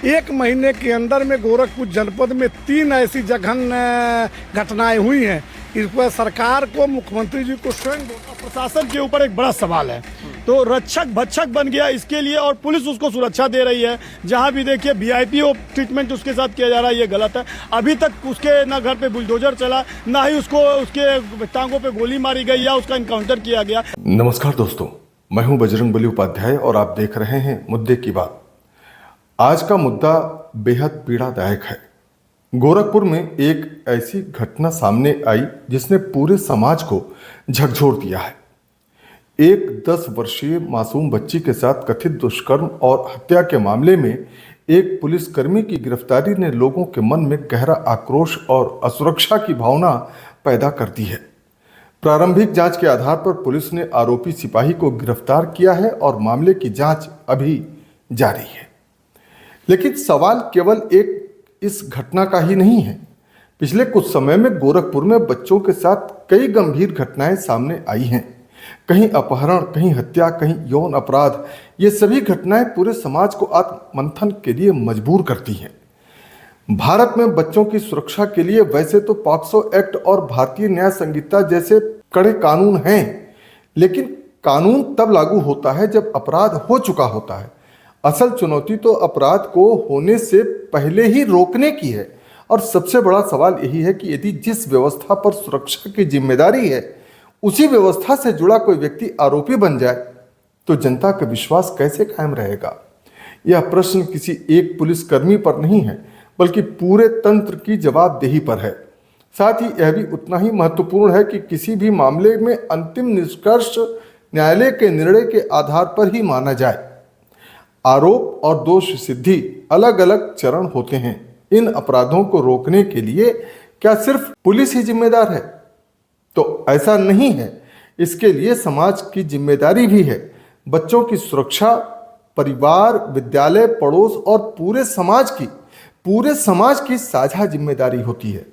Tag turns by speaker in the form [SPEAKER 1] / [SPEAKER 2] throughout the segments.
[SPEAKER 1] एक महीने के अंदर में गोरखपुर जनपद में 3 ऐसी जघन घटनाएं हुई हैं। इस पर सरकार को, मुख्यमंत्री जी को स्वयं
[SPEAKER 2] प्रशासन के ऊपर एक बड़ा सवाल है। तो रक्षक भक्षक बन गया इसके लिए, और पुलिस उसको सुरक्षा दे रही है। जहां भी देखिए वीआईपी ट्रीटमेंट उसके साथ किया जा रहा है, ये गलत है। अभी तक उसके ना घर पे बुलडोजर चला, ना ही उसको उसके टांगों पे गोली मारी गई या उसका इनकाउंटर किया गया।
[SPEAKER 3] नमस्कार दोस्तों, मैं हूं बजरंगबली उपाध्याय और आप देख रहे हैं मुद्दे की बात। आज का मुद्दा बेहद पीड़ादायक है। गोरखपुर में एक ऐसी घटना सामने आई जिसने पूरे समाज को झकझोर दिया है। एक 10 वर्षीय मासूम बच्ची के साथ कथित दुष्कर्म और हत्या के मामले में एक पुलिसकर्मी की गिरफ्तारी ने लोगों के मन में गहरा आक्रोश और असुरक्षा की भावना पैदा कर दी है। प्रारंभिक जांच के आधार पर पुलिस ने आरोपी सिपाही को गिरफ्तार किया है और मामले की जांच अभी जारी है। लेकिन सवाल केवल एक इस घटना का ही नहीं है। पिछले कुछ समय में गोरखपुर में बच्चों के साथ कई गंभीर घटनाएं सामने आई हैं। कहीं अपहरण, कहीं हत्या, कहीं यौन अपराध। ये सभी घटनाएं पूरे समाज को आत्ममंथन के लिए मजबूर करती हैं। भारत में बच्चों की सुरक्षा के लिए वैसे तो पॉक्सो एक्ट और भारतीय न्याय संहिता जैसे कड़े कानून हैं, लेकिन कानून तब लागू होता है जब अपराध हो चुका होता है। असल चुनौती तो अपराध को होने से पहले ही रोकने की है। और सबसे बड़ा सवाल यही है कि यदि जिस व्यवस्था पर सुरक्षा की जिम्मेदारी है उसी व्यवस्था से जुड़ा कोई व्यक्ति आरोपी बन जाए तो जनता का विश्वास कैसे कायम रहेगा। यह प्रश्न किसी एक पुलिसकर्मी पर नहीं है, बल्कि पूरे तंत्र की जवाबदेही पर है। साथ ही यह भी उतना ही महत्वपूर्ण है कि किसी भी मामले में अंतिम निष्कर्ष न्यायालय के निर्णय के आधार पर ही माना जाए। आरोप और दोष सिद्धि अलग अलग चरण होते हैं। इन अपराधों को रोकने के लिए क्या सिर्फ पुलिस ही जिम्मेदार है? तो ऐसा नहीं है। इसके लिए समाज की जिम्मेदारी भी है। बच्चों की सुरक्षा परिवार, विद्यालय, पड़ोस और पूरे समाज की साझा जिम्मेदारी होती है।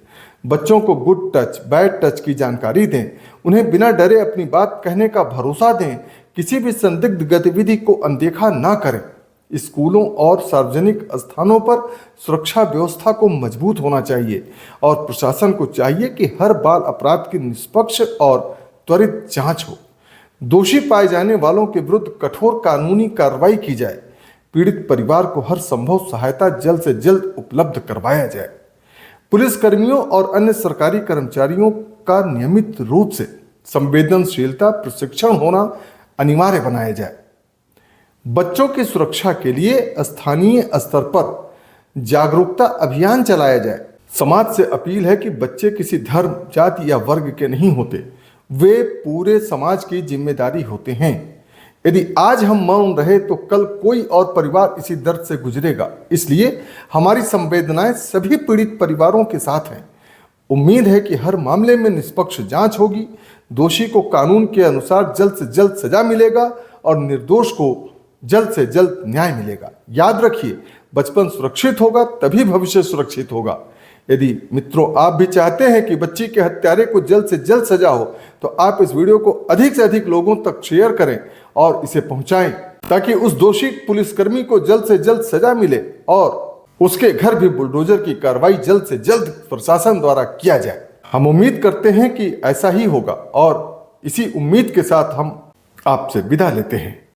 [SPEAKER 3] बच्चों को गुड टच, बैड टच की जानकारी दें। उन्हें बिना डरे अपनी बात कहने का भरोसा दें। किसी भी संदिग्ध गतिविधि को अनदेखा ना करें। स्कूलों और सार्वजनिक स्थानों पर सुरक्षा व्यवस्था को मजबूत होना चाहिए और प्रशासन को चाहिए कि हर बाल अपराध की निष्पक्ष और त्वरित जांच हो। दोषी पाए जाने वालों के विरुद्ध कठोर कानूनी कार्रवाई की जाए। पीड़ित परिवार को हर संभव सहायता जल्द से जल्द उपलब्ध करवाया जाए। पुलिसकर्मियों और अन्य सरकारी कर्मचारियों का नियमित रूप से संवेदनशीलता प्रशिक्षण होना अनिवार्य बनाया जाए। बच्चों की सुरक्षा के लिए स्थानीय स्तर पर जागरूकता अभियान चलाया जाए। समाज से अपील है कि बच्चे किसी धर्म, जाति या वर्ग के नहीं होते। वे पूरे समाज की जिम्मेदारी होते हैं। यदि आज हम मौन रहे तो कल कोई और परिवार इसी दर्द से गुजरेगा। इसलिए हमारी संवेदनाएं सभी पीड़ित परिवारों के साथ हैं। उम्मीद है कि हर मामले में निष्पक्ष जांच होगी, दोषी को कानून के अनुसार जल्द से जल्द सजा मिलेगा और निर्दोष को जल्द से जल्द न्याय मिलेगा। याद रखिए, बचपन सुरक्षित होगा तभी भविष्य सुरक्षित होगा। यदि मित्रों आप भी चाहते हैं कि बच्ची के हत्यारे को जल्द से जल्द सजा हो तो आप इस वीडियो को अधिक से अधिक लोगों तक शेयर करें और इसे पहुंचाएं, ताकि उस दोषी पुलिसकर्मी को जल्द से जल्द सजा मिले और उसके घर भी बुलडोजर की कार्रवाई जल्द से जल्द प्रशासन द्वारा किया जाए। हम उम्मीद करते हैं कि ऐसा ही होगा और इसी उम्मीद के साथ हम आपसे विदा लेते हैं।